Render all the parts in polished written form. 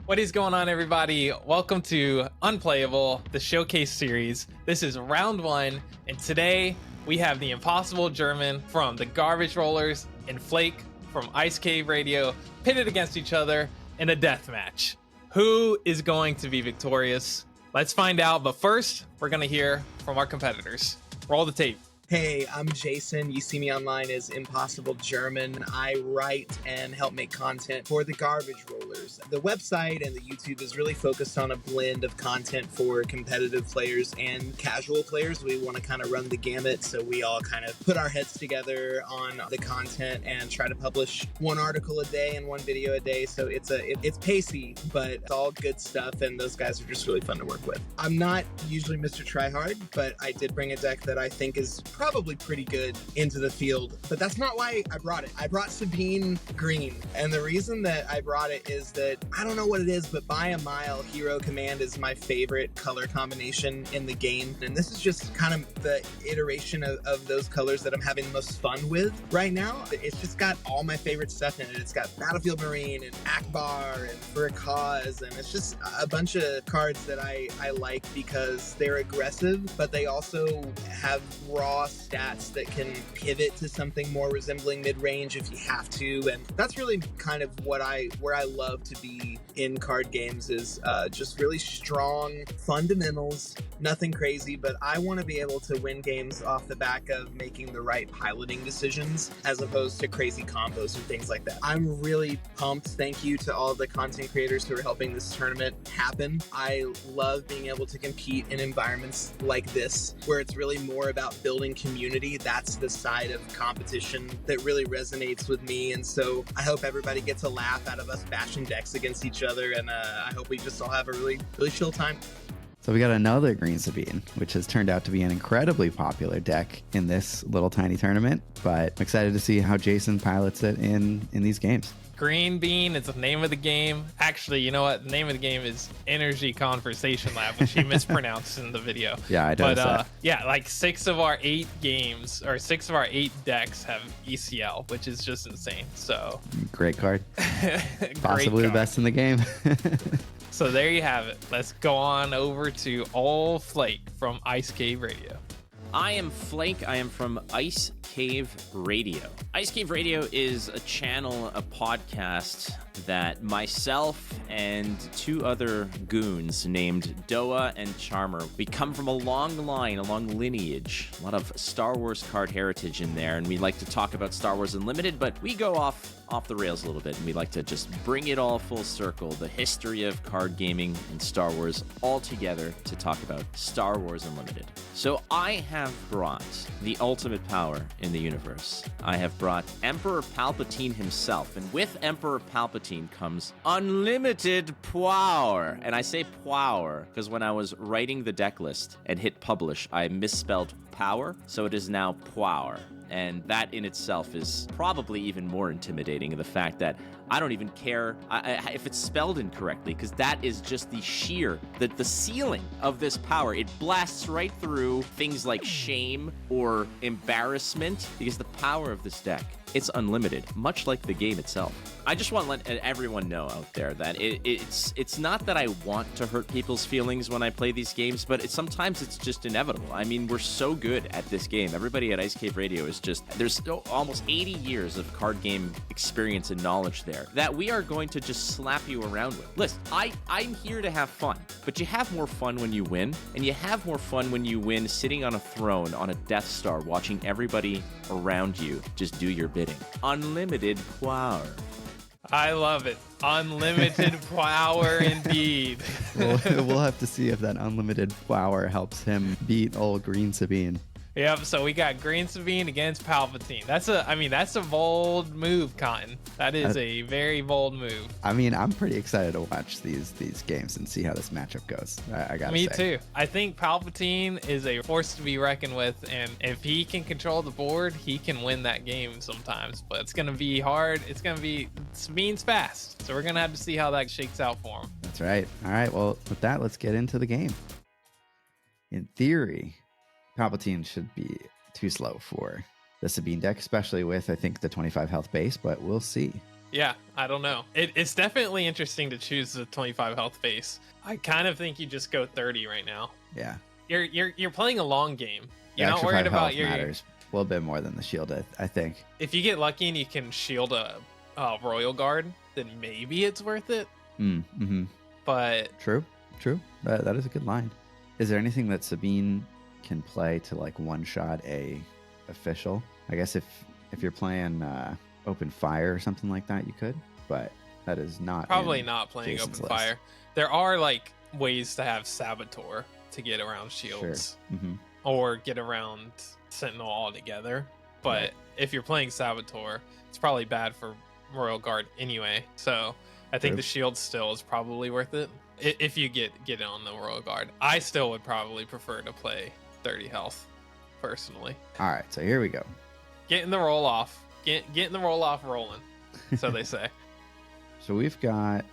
What is going on, everybody? Welcome to Unplayable, the showcase series. This is round one, and today we have the Impossible German from the Garbage Rollers and Flake from Ice Cave Radio pitted against each other in a death match. Who is going to be victorious? Let's find out, but first, we're going to hear from our competitors. Roll the tape. Hey, I'm Jason. You see me online as ImpossibleGerman. I write and help make content for the Garbage Rollers. The website and the YouTube is really focused on a blend of content for competitive players and casual players. We want to kind of run the gamut, so we all kind of put our heads together on the content and try to publish one article a day and one video a day. So it's pacey, but it's all good stuff, and those guys are just really fun to work with. I'm not usually Mr. Tryhard, but I did bring a deck that I think is probably pretty good into the field, but that's not why I brought it. I brought Sabine Green, and the reason that I brought it is that I don't know what it is, but by a mile, Hero Command is my favorite color combination in the game, and this is just kind of the iteration of those colors that I'm having the most fun with right now. It's just got all my favorite stuff in it. It's got Battlefield Marine and Akbar and For a Cause, and it's just a bunch of cards that I like because they're aggressive, but they also have raw stats that can pivot to something more resembling mid-range if you have to, and that's really kind of where I love to be in card games is just really strong fundamentals, nothing crazy, but I want to be able to win games off the back of making the right piloting decisions as opposed to crazy combos and things like that. I'm really pumped. Thank you to all the content creators who are helping this tournament happen. I love being able to compete in environments like this where it's really more about building community. That's the side of competition that really resonates with me, and so I hope everybody gets a laugh out of us bashing decks against each other, and I hope we just all have a really chill time. So we got another Green Sabine, which has turned out to be an incredibly popular deck in this little tiny tournament, but I'm excited to see how Jason pilots it in these games. Green Bean is the name of the game. Actually, you know what? The name of the game is Energy Conversation Lab, which he mispronounced in the video. Yeah, I noticed that. Yeah, like 6 of our 8 games, or 6 of our 8 decks have ECL, which is just insane. So great card. Great Possibly card. the best in the game. So there you have it. Let's go on over to All Flake from Ice Cave Radio. I am Flake. I am from Ice Cave Radio. Ice Cave Radio is a channel, a podcast that myself and 2 other goons named Doa and Charmer, we come from a long line, a long lineage, a lot of Star Wars card heritage in there, and we like to talk about Star Wars Unlimited, but we go off the rails a little bit, and we like to just bring it all full circle, the history of card gaming and Star Wars all together to talk about Star Wars Unlimited. So I have brought the ultimate power in the universe. I have brought Emperor Palpatine himself, and with Emperor Palpatine comes unlimited power. And I say power because when I was writing the deck list and hit publish, I misspelled power, so it is now power. And that in itself is probably even more intimidating, the fact that I don't even care if it's spelled incorrectly, because that is just the ceiling of this power. It blasts right through things like shame or embarrassment, because the power of this deck, it's unlimited, much like the game itself. I just want to let everyone know out there that it's not that I want to hurt people's feelings when I play these games, but sometimes it's just inevitable. I mean, we're so good at this game. Everybody at Ice Cave Radio is there's almost 80 years of card game experience and knowledge there that we are going to just slap you around with. Listen, I'm here to have fun, but you have more fun when you win, and you have more fun when you win sitting on a throne on a Death Star watching everybody around you just do your bidding. Unlimited power. I love it. Unlimited power indeed. We'll have to see if that unlimited power helps him beat old Green Sabine. Yep, so we got Green Sabine against Palpatine. That's a bold move, Cotton. That is a very bold move. I mean, I'm pretty excited to watch these games and see how this matchup goes. I gotta say. Me too. I think Palpatine is a force to be reckoned with, and if he can control the board, he can win that game sometimes. But it's gonna be hard. Sabine's fast, so we're gonna have to see how that shakes out for him. That's right. All right. Well, with that, let's get into the game. In theory, Palpatine should be too slow for the Sabine deck, especially with, I think, the 25 health base, but we'll see. Yeah, I don't know. It's definitely interesting to choose the 25 health base. I kind of think you just go 30 right now. Yeah. You're playing a long game. The You're not extra worried 5 about health matters a little bit more than the shield, I think. If you get lucky and you can shield a royal guard, then maybe it's worth it. Mm-hmm. But True. That is a good line. Is there anything that Sabine can play to like one shot a official? I guess if you're playing open fire or something like that, you could, but that is not probably in not playing Jason's open list. fire. There are like ways to have Saboteur to get around shields, Mm-hmm. or get around Sentinel altogether. But Right. if you're playing Saboteur, it's probably bad for Royal Guard anyway. So I think True. the shield still is probably worth it if you get it on the Royal Guard. I still would probably prefer to play 30 health personally. All right, so here we go. Getting the roll off, getting the roll off rolling. So they say. So we've got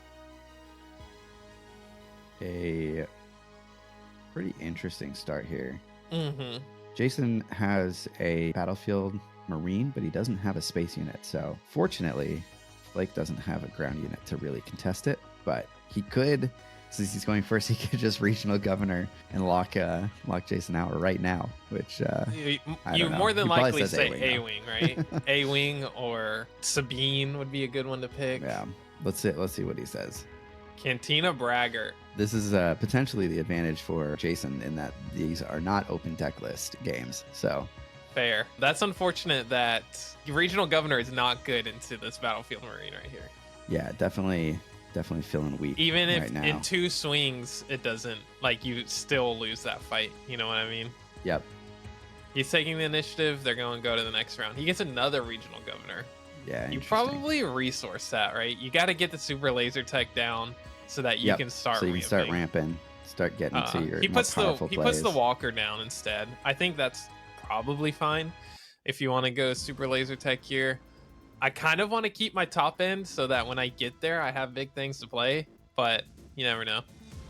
a pretty interesting start here. Mm-hmm. Jason has a battlefield marine, but he doesn't have a space unit. So fortunately, Flake doesn't have a ground unit to really contest it, but he could, since he's going first, he could just regional governor and lock Jason out right now, which I You don't know. more than He probably likely says say A-Wing, A-Wing, right? A-Wing or Sabine would be a good one to pick. yeah. Let's see what he says. Cantina Braggart. This is potentially the advantage for Jason in that these are not open deck list games. So Fair. That's unfortunate that regional governor is not good into this battlefield marine right here. yeah, definitely feeling weak. Even if right now. in 2 swings it doesn't, like, you still lose that fight. You know what I mean? Yep. He's taking the initiative. They're going to go to the next round. He gets another regional governor. Yeah. You interesting. probably resource that, right? You got to get the super laser tech down so that you Yep. can start. So you can start ramping, start getting to your he more puts powerful he plays. puts the walker down instead. I think that's probably fine if you want to go super laser tech here. I kind of want to keep my top end so that when I get there, I have big things to play. But you never know.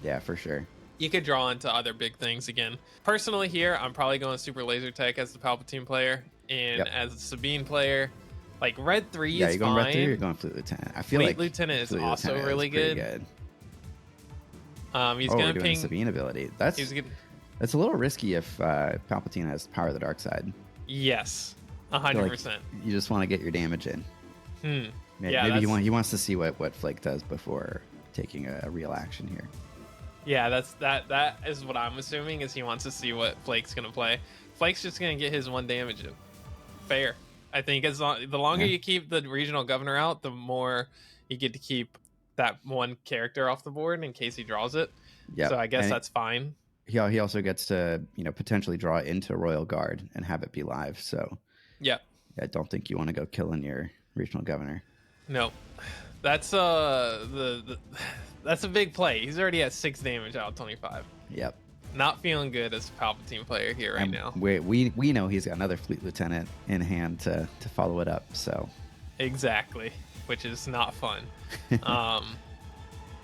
Yeah, for sure. You could draw into other big things again. Personally, here I'm probably going super laser tech as the Palpatine player, and Yep. as the Sabine player. Like red 3 Yeah, is you're going fine. red 3 or you're going Fleet Lieutenant. I feel Fleet like Lieutenant is Fleet also Lieutenant really is pretty good. good. He's we're gonna doing ping. the Sabine ability. He's gonna, That's a little risky if Palpatine has power of the dark side. yes, I feel like 100%. you just want to get your damage in. Hmm. Maybe, Yeah, maybe that's- he wants to see what Flake does before taking a real action here. Yeah, that is what I'm assuming, is he wants to see what Flake's gonna play. Flake's just gonna get his 1 damage in. Fair. I think the longer Yeah. you keep the regional governor out, the more you get to keep that one character off the board in case he draws it. Yeah. So I guess that's fine. He also gets to potentially draw into Royal Guard and have it be live. So Yeah. I don't think you want to go killing your regional governor. No. That's that's a big play. He's already at 6 damage out of 25. Yep. Not feeling good as a Palpatine player here right And now. we know he's got another Fleet Lieutenant in hand to follow it up. So Exactly, which is not fun.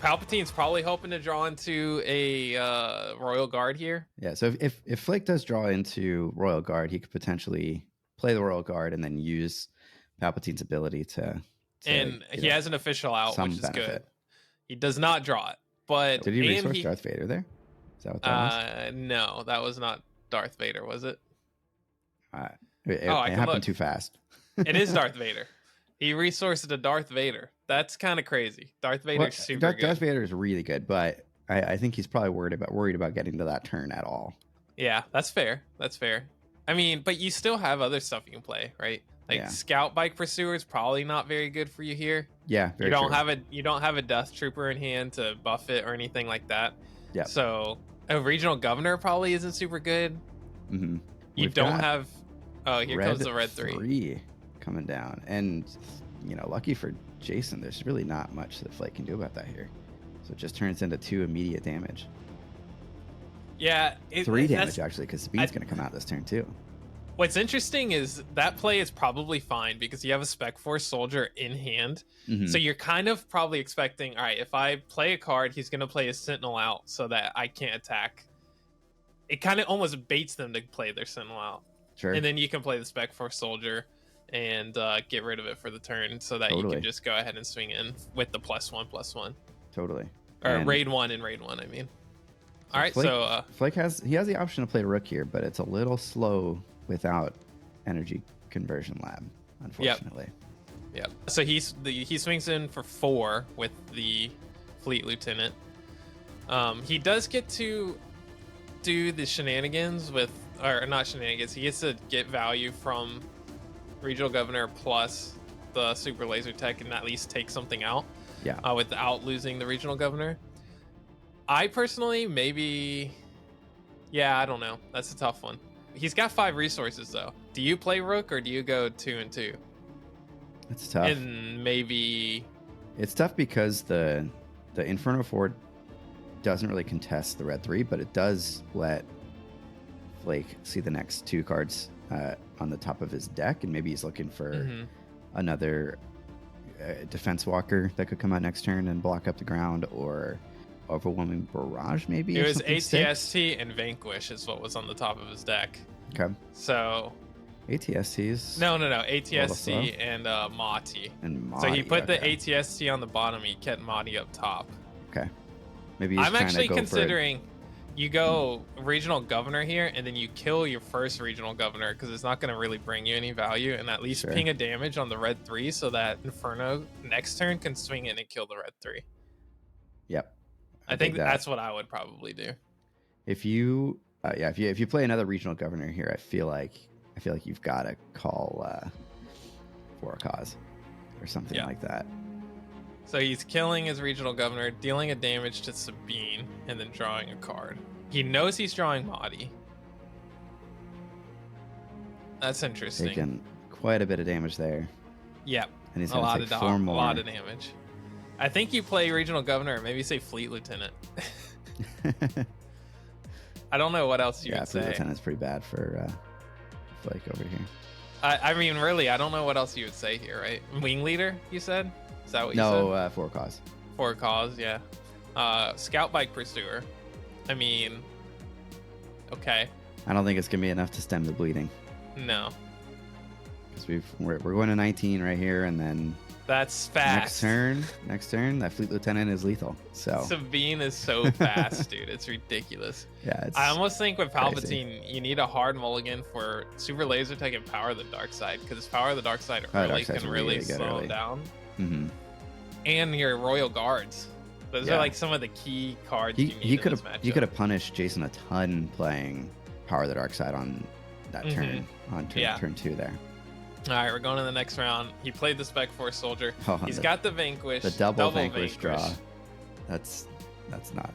Palpatine's probably hoping to draw into a Royal Guard here. yeah. So if Flake does draw into Royal Guard, he could potentially play the Royal Guard and then use Palpatine's ability to And he has an official out, some which is benefit. good. He does not draw it, but Did he and resource Darth Vader there? Is that what that was? No, that was not Darth Vader, was it? It I can happened look. too fast. It is Darth Vader. He resourced a Darth Vader. That's kind of crazy. Darth Vader's Well, super good. Darth Vader is really good, but I think he's probably worried about getting to that turn at all. Yeah, that's fair. That's fair. I mean, but you still have other stuff you can play, right? Like Yeah. Scout Bike Pursuer is probably not very good for you here. Yeah, very You don't true. have a Death Trooper in hand to buff it or anything like that. Yeah. So a Regional Governor probably isn't super good. Mm-hmm. You We've don't got have. Oh, here comes the red 3. coming down, and lucky for Jason, there's really not much that Flake can do about that here. So it just turns into 2 immediate damage. Yeah, 3 that's- damage actually, because Sabine's going to come out this turn too. What's interesting is that play is probably fine because you have a Spec Force soldier in hand. Mhm. So you're kind of probably expecting, all right, if I play a card, he's going to play a Sentinel out so that I can't attack. It kind of almost baits them to play their Sentinel out. Sure. And then you can play the Spec Force soldier and get rid of it for the turn so that you Totally. can just go ahead and swing in with the +1/+1. Totally. Or And raid 1 and raid 1, I mean. All right, Flake, so Flake has the option to play Rook here, but it's a little slow without Energy Conversion Lab, unfortunately. yeah. So he swings in for 4 with the Fleet Lieutenant. He does get to do the shenanigans with, or not shenanigans. He gets to get value from Regional Governor plus the Super Laser Tech and at least take something out. Yeah. Without losing the Regional Governor. I personally I don't know. That's a tough one. He's got 5 resources though. Do you play Rook or do you go 2 and 2? It's tough. And maybe It's tough because the Inferno Fort doesn't really contest the red 3, but it does let Flake see the next 2 cards on the top of his deck, and maybe he's looking for another Defense Walker that could come out next turn and block up the ground, or Overwhelming Barrage maybe. it if was something sticks. ATST and Vanquish is what was on the top of his deck. Okay. So ATSTs. no, slow. ATST and Mati. And So he Mahdi, put the okay. ATST on the bottom. He kept Mati up top. Okay. Maybe he's I'm trying actually to go considering you go Regional Governor here, and then you kill your first Regional Governor because it's not going to really bring you any value, and at least Sure. ping a damage on the red 3 so that Inferno next turn can swing in and kill the red 3. Yep. I think that's what I would probably do. If you if you play another Regional Governor here, I feel like you've got to call for a cause or something Yeah. like that. So he's killing his Regional Governor, dealing a damage to Sabine, and then drawing a card. He knows he's drawing Mahdi. That's interesting. Taking quite a bit of damage there, Yep. and he's A going lot to of take 4 more. a lot of damage. I think you play Regional Governor, or maybe say Fleet Lieutenant. I don't know what else you would Fleet say. Lieutenant's pretty bad for Flake over here. I mean, really, I don't know what else you would say here, right? Wing Leader, you said? Is that what you said? No, for a cause. For a cause, yeah. Scout Bike Pursuer. I mean, okay. I don't think it's gonna be enough to stem the bleeding, No. because we're going to 19 right here, and then That's fast. next turn, that Fleet Lieutenant is lethal. So Sabine is so fast, dude. It's ridiculous. yeah, it's I almost think with crazy. Palpatine, you need a hard mulligan for Super Laser Tech and Power of the Dark Side, because Power of the Dark Side Power of the early Dark Side's can really really good slow early. him down. Mhm. And your Royal Guards. Those Yeah. are like some of the key cards you need He in could this have matchup. you could have punished Jason a ton playing Power of the Dark Side on that turn Yeah. turn 2 there. All right, we're going to the next round. He played the Spec Force Soldier. Oh, He's got the Vanquish. the double Vanquish draw. That's not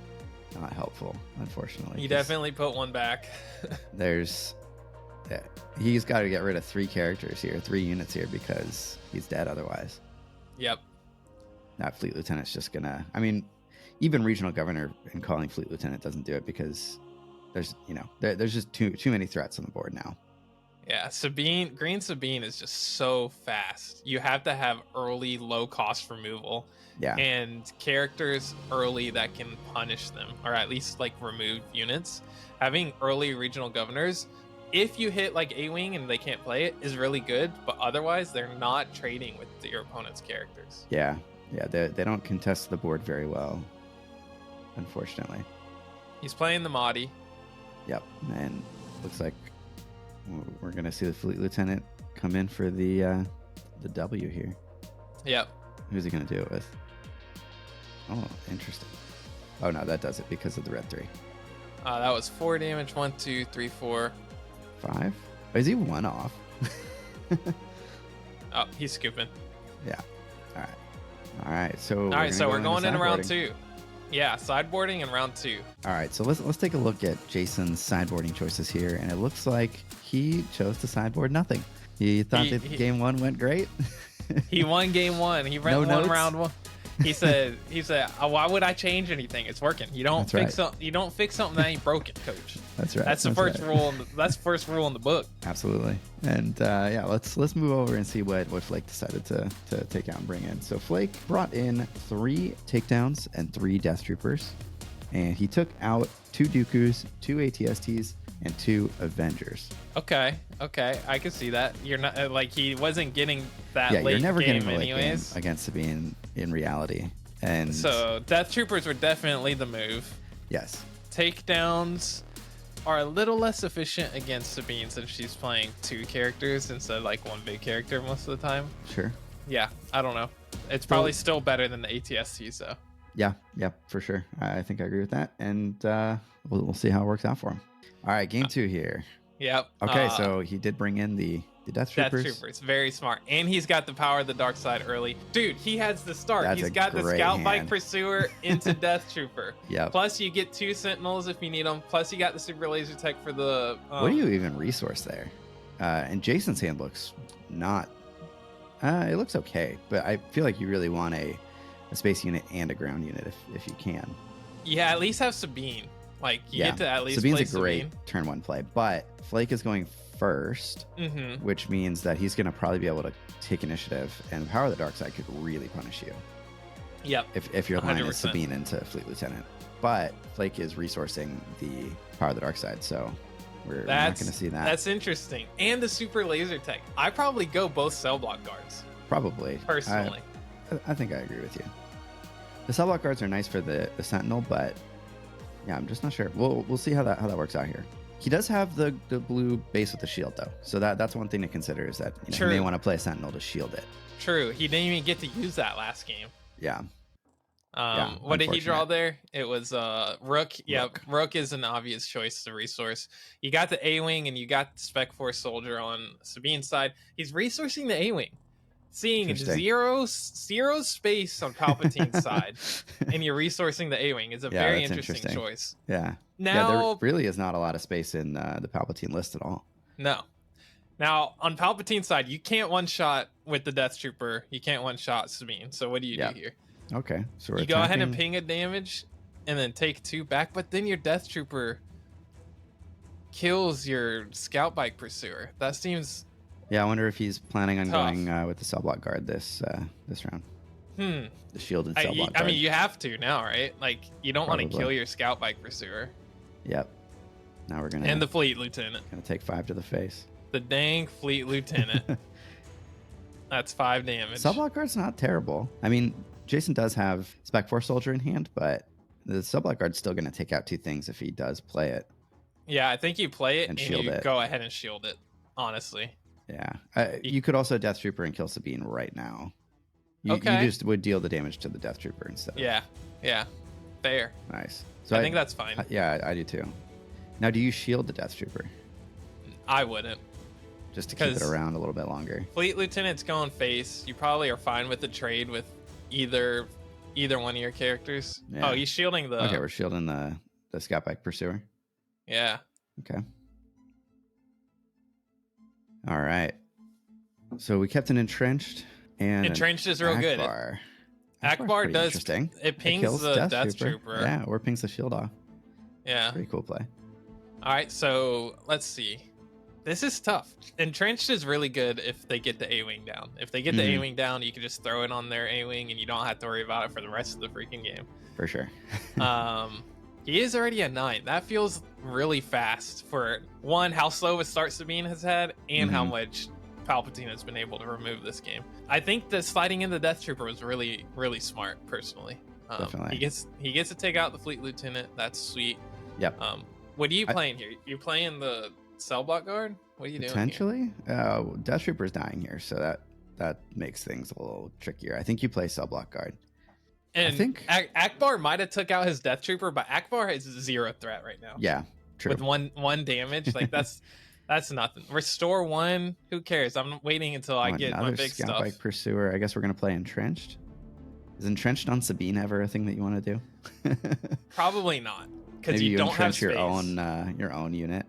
helpful, unfortunately. He 'cause definitely put one back. he's got to get rid of 3 characters here, 3 units here, because he's dead otherwise. Yep. That Fleet Lieutenant's just gonna. I mean, even Regional Governor and calling Fleet Lieutenant doesn't do it, because there's there's just too many threats on the board now. Yeah, Green Sabine is just so fast. You have to have early low cost removal Yeah. and characters early that can punish them, or at least like remove units. Having early Regional Governors, if you hit like A-Wing and they can't play it, is really good, but otherwise they're not trading with your opponent's characters. Yeah, they don't contest the board very well, unfortunately. He's playing the Mahdi. Yep, and looks like we're gonna see the Fleet Lieutenant come in for the W here. Yep. Who's he gonna do it with? Oh, interesting. Oh no, that does it because of the red 3. That was 4 damage. 1, 2, 3, 4. 5? Oh, is he 1 off? Oh, he's scooping. Yeah. All right. So All right, so we're going into round sideboarding. 2. Yeah, sideboarding in round 2. All right, so let's take a look at Jason's sideboarding choices here, and it looks like he chose to sideboard nothing. He thought that game 1 went great. He won game 1. He No won notes? round 1. He said, oh, why would I change anything? It's working. You don't That's fix right. something. You don't fix something that ain't broken, coach. That's right. That's the first rule. That's the first rule in the book. Absolutely. And yeah, let's move over and see what Flake decided to take out and bring in. So Flake brought in 3 takedowns and 3 Death Troopers. and he took out 2 Dooku's, 2 ATSTs, and 2 Avengers. Okay, I can see that. You're not like he wasn't getting that Yeah, late you're never game getting a late game anyways. against Sabine in reality. And So Death Troopers were definitely the move. yes, Takedowns are a little less efficient against Sabine since she's playing 2 characters instead of like 1 big character most of the time. sure. Yeah, I don't know. It's probably still better than the ATSTs though. Yeah, for sure. I think I agree with that, and we'll see how it works out for him. All right, game 2 here. Yep. Okay, so he did bring in the Death Troopers. Death Troopers, very smart, and he's got the power of the dark side early. Dude, he has the start. That's He's a got the great Scout Bike hand. Pursuer into Death Trooper. Yep. Plus, you get 2 Sentinels if you need them. Plus, you got the Super Laser Tech for the. What do you even resource there? And Jason's hand looks not. It looks okay, but I feel like you really want a space unit and a ground unit if you can. Yeah, at least have Sabine. Like you get to at least Sabine's play a great Sabine. turn 1 play, but Flake is going first, Mm-hmm. which means that he's going to probably be able to take initiative, and Power of the Dark Side could really punish you Yep. if your line is 100%. Sabine into Fleet Lieutenant. But Flake is resourcing the Power of the Dark Side, so we're not going to see that. That's interesting. And the Super Laser Tech. I probably go both cell block guards Probably. personally. I think I agree with you. The cell block guards are nice for the Sentinel, but yeah, I'm just not sure. We'll see how that works out here. He does have the blue base with the shield though, so that's one thing to consider is that you True. may want to play a Sentinel to shield it. True. He didn't even get to use that last game. Yeah. What did he draw unfortunate. there? It was Rook. Yep, Rook is an obvious choice to resource. You got the A-Wing and you got the Spec Force Soldier on Sabine's side. He's resourcing the A-Wing. Seeing Interesting. zero space on Palpatine's side, and you're resourcing the A-Wing is a Yeah, very that's interesting choice. Yeah. Now, there really is not a lot of space in the Palpatine list at all. no. Now, on Palpatine's side, you can't one-shot with the Death Trooper. You can't one-shot Sabine. So what do you Yeah. do here? Okay, so we're You go ahead and attacking- ping a damage, and then take 2 back, but then your Death Trooper kills your Scout Bike Pursuer. That seems... Yeah, I wonder if he's planning on Tough. going with the cell block guard this round. The shielded cell block I guard. mean, you have to now, right? Like, you don't want to Probably. kill your Scout Bike Pursuer. Yep. Now we're gonna And the Fleet Lieutenant. gonna take 5 to the face. The dang Fleet Lieutenant. That's 5 damage. Cell block guard's not terrible. I mean, Jason does have Spec Force Soldier in hand, but the cell block guard's still gonna take out 2 things if he does play it. Yeah, I think you play it And and shield you it. go ahead and shield it, honestly. Yeah. You could also Death Trooper and kill Sabine right now. You Okay. just would deal the damage to the Death Trooper instead. Yeah. Fair. Nice. So I think that's fine. Yeah, I do too. Now, do you shield the Death Trooper I wouldn't. just to keep it 'Cause- around a little bit longer? Fleet Lieutenant's going face. You probably are fine with the trade with either one of your characters. Yeah. Oh, he's shielding the... Okay, we're shielding the Scout Bike Pursuer. Yeah. Okay. All right. So we kept an entrenched and Entrenched is real good. Akbar. Akbar pretty does... interesting. It pings kills the Death Trooper. Yeah, or pings the shield off. Yeah. Pretty cool play. All right, so let's see. This is tough. Entrenched is really good if they get the A-Wing down. If they get the Mhm. A-Wing down, you can just throw it on their A-Wing and you don't have to worry about it for the rest of the freaking game. For sure. He is already at 9. That feels really fast for, one, how slow a start Sabine has had and how Mhm. much Palpatine has been able to remove this game. I think that sliding in the Death Trooper was really, really smart, personally. Definitely. He gets to take out the Fleet Lieutenant. That's sweet. Yep. What are you playing here? You playing the Cell Block Guard? What are you doing? Potentially. Death Trooper's dying here, so that makes things a little trickier. I think you play Cell Block Guard. And I think- Akbar might have took out his Death Trooper, but Akbar is 0 threat right now. Yeah, true. With one damage, like that's nothing. Restore 1. Who cares? I'm waiting until I get my Another big Scout stuff. Bike Pursuer. I guess we're gonna play Entrenched. Is Entrenched on Sabine ever a thing that you want to do? Probably not, because Maybe you don't have entrench space. your own unit.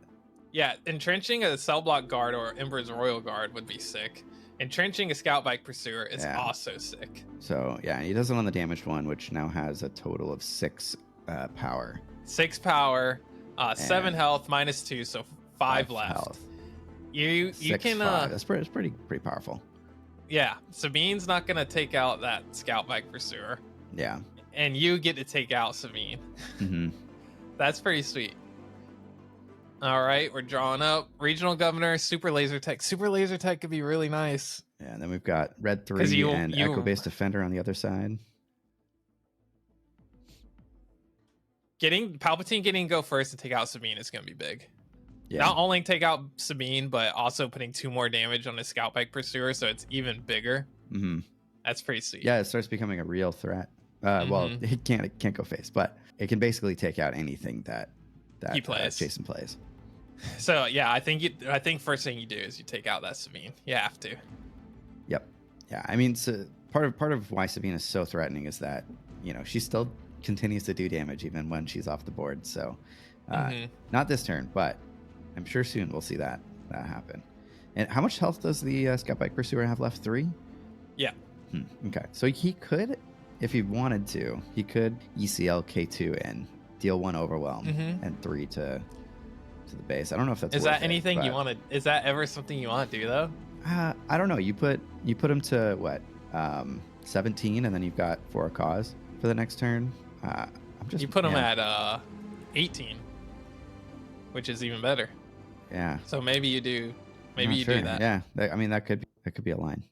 Yeah, entrenching a Cell Block Guard or Emperor's Royal Guard would be sick. Entrenching a Scout Bike Pursuer is Yeah. also sick. So yeah, he does it on the damaged one, which now has a total of 6 power. 6 power, 7 health, -2, so 5 left. Health. You 6, can 5. That's pretty powerful. yeah, Sabine's not gonna take out that Scout Bike Pursuer. Yeah. and you get to take out Sabine. Mm-hmm. That's pretty sweet. All right, we're drawing up Regional Governor, Super Laser Tech. Super Laser Tech could be really nice. Yeah, and then we've got red 3 'Cause and Echo Based Defender on the other side. Palpatine getting to go first and take out Sabine is going to be big. Yeah. Not only take out Sabine, but also putting 2 more damage on the Scout Bike Pursuer, so it's even bigger. Mm-hmm. That's pretty sweet. Yeah, it starts becoming a real threat. Well, it can't go face, but it can basically take out anything that he plays. Jason plays. So yeah, I think first thing you do is you take out that Sabine. You have to. Yep. Yeah. I mean, so part of why Sabine is so threatening is that she still continues to do damage even when she's off the board. So not this turn, but I'm sure soon we'll see that happen. And how much health does the Scout Bike Pursuer have left? 3? Yeah. Okay. So he could, if he wanted to, he could ECL K2 and deal 1 overwhelm and 3 to the base. I don't know if that's Is worth that anything it, you want to? Is that ever something you want to do though? I don't know. You put him to what 17, and then you've got for a cause for the next turn. You put him at 18, which is even better. Yeah. So maybe you do. Maybe you sure. do that. Yeah. I mean, that could be a line.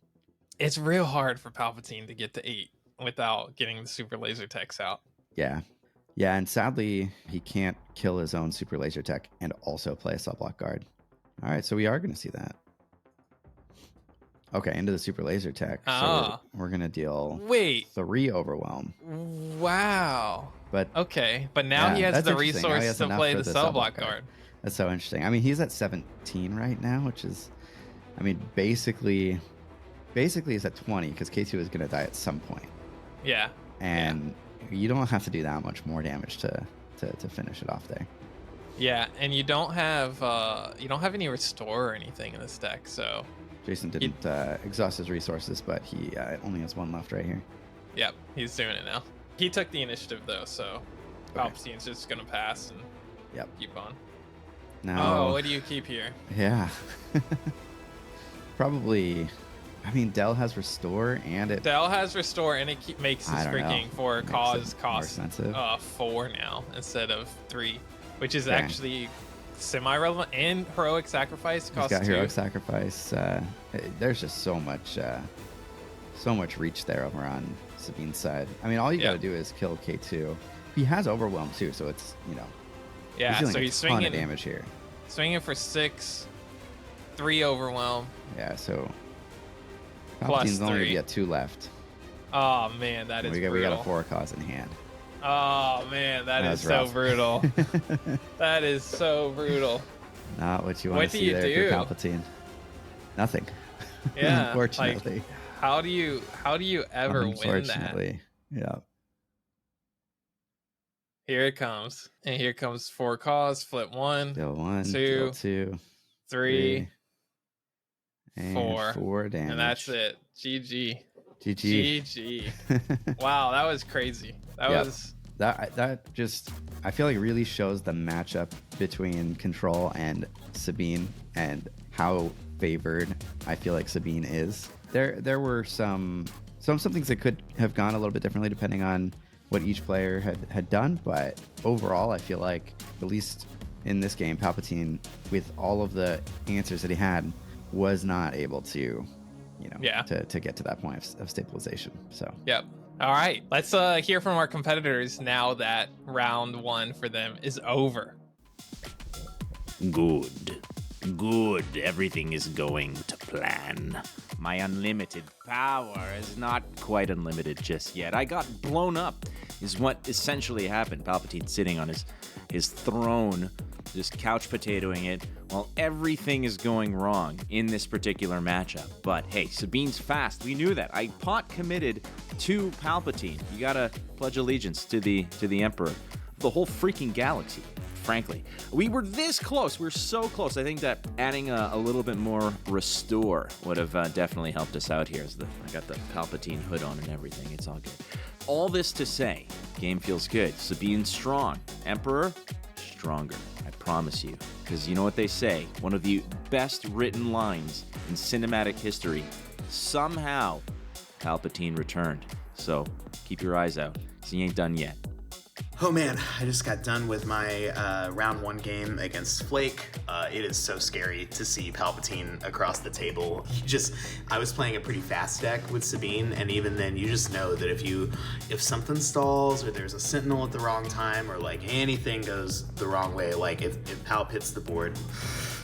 It's real hard for Palpatine to get to 8 without getting the Super Laser Techs out. Yeah. Yeah, and sadly, he can't kill his own Super Laser Tech and also play a Subblock Guard. All right, so we are going to see that. Okay, into the Super Laser Tech. So we're going to deal 3 Overwhelm. Wow. But okay, but now he has the resource to play the Subblock Guard. That's so interesting. I mean, he's at 17 right now, which is, I mean, basically he's at 20 because K2 is going to die at some point. Yeah. And you don't have to do that much more damage to finish it off there. Yeah, and you don't have any restore or anything in this deck, so Jason didn't exhaust his resources, but he only has 1 left right here. Yep, he's doing it now. He took the initiative though, so Palpatine's just gonna pass and keep on. Now, what do you keep here? Yeah. Probably. I mean, Dell has restore and it. Dell has restore and it makes his freaking for cause cost 4 now instead of 3, which is actually semi-relevant. And heroic sacrifice costs 2. He's got heroic sacrifice. There's just so much reach there over on Sabine's side. I mean, all you got to do is kill K2. He has overwhelm too, so it's yeah. He's so he's a ton swinging of damage here. Swinging for 6, 3 overwhelm. Yeah, so Plus Palpatine's only 3. got 2 left. Oh man, that is brutal. We got a 4 cause in hand. Oh man, that is so brutal. That is so brutal. Not what you want to see there if you're Palpatine. Nothing. Yeah. Unfortunately. How do you ever win that? Unfortunately. Yeah. Here it comes. And here comes 4 cause. Flip 1. Deal 1. 2. Deal 2. 3. And 4. 4 damage. And that's it. GG. GG. Wow, that was crazy. That just, I feel like really shows the matchup between Control and Sabine and how favored I feel like Sabine is. There were some things that could have gone a little bit differently depending on what each player had done, but overall I feel like, at least in this game, Palpatine, with all of the answers that he had, was not able to to get to that point of stabilization. So yep. All right, let's hear from our competitors now that round 1 for them is over. Good. Everything is going to plan. My unlimited power is not quite unlimited just yet. I got blown up is what essentially happened. Palpatine sitting on his throne, just couch potatoing it, while everything is going wrong in this particular matchup. But hey, Sabine's fast. We knew that. I pot committed to Palpatine. You gotta pledge allegiance to the Emperor, the whole freaking galaxy. Frankly, we were this close. We were so close. I think that adding a little bit more restore would have definitely helped us out here. I got the Palpatine hood on and everything. It's all good. All this to say, game feels good. Sabine's strong. Emperor, stronger. I promise you. Because you know what they say, one of the best written lines in cinematic history, somehow Palpatine returned. So keep your eyes out, because he ain't done yet. Oh man, I just got done with my round 1 game against Flake. It is so scary to see Palpatine across the table. I was playing a pretty fast deck with Sabine, and even then you just know that if something stalls or there's a Sentinel at the wrong time or like anything goes the wrong way, like if Palp hits the board,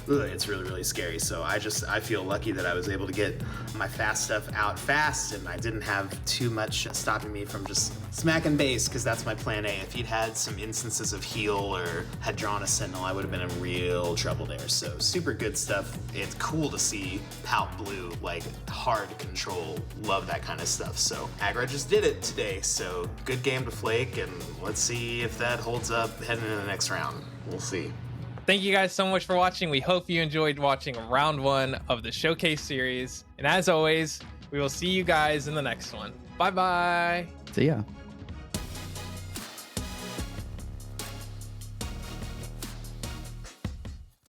it's really, really scary. So I feel lucky that I was able to get my fast stuff out fast, and I didn't have too much stopping me from just smacking base, because that's my plan A. If he'd had some instances of heal or had drawn a Sentinel, I would have been in real trouble there. So super good stuff. It's cool to see Palp Blue, like hard control. Love that kind of stuff. So Aggro just did it today. So good game to Flake, and let's see if that holds up heading into the next round. We'll see. Thank you guys so much for watching. We hope you enjoyed watching round 1 of the Showcase series. And as always, we will see you guys in the next one. Bye-bye. See ya.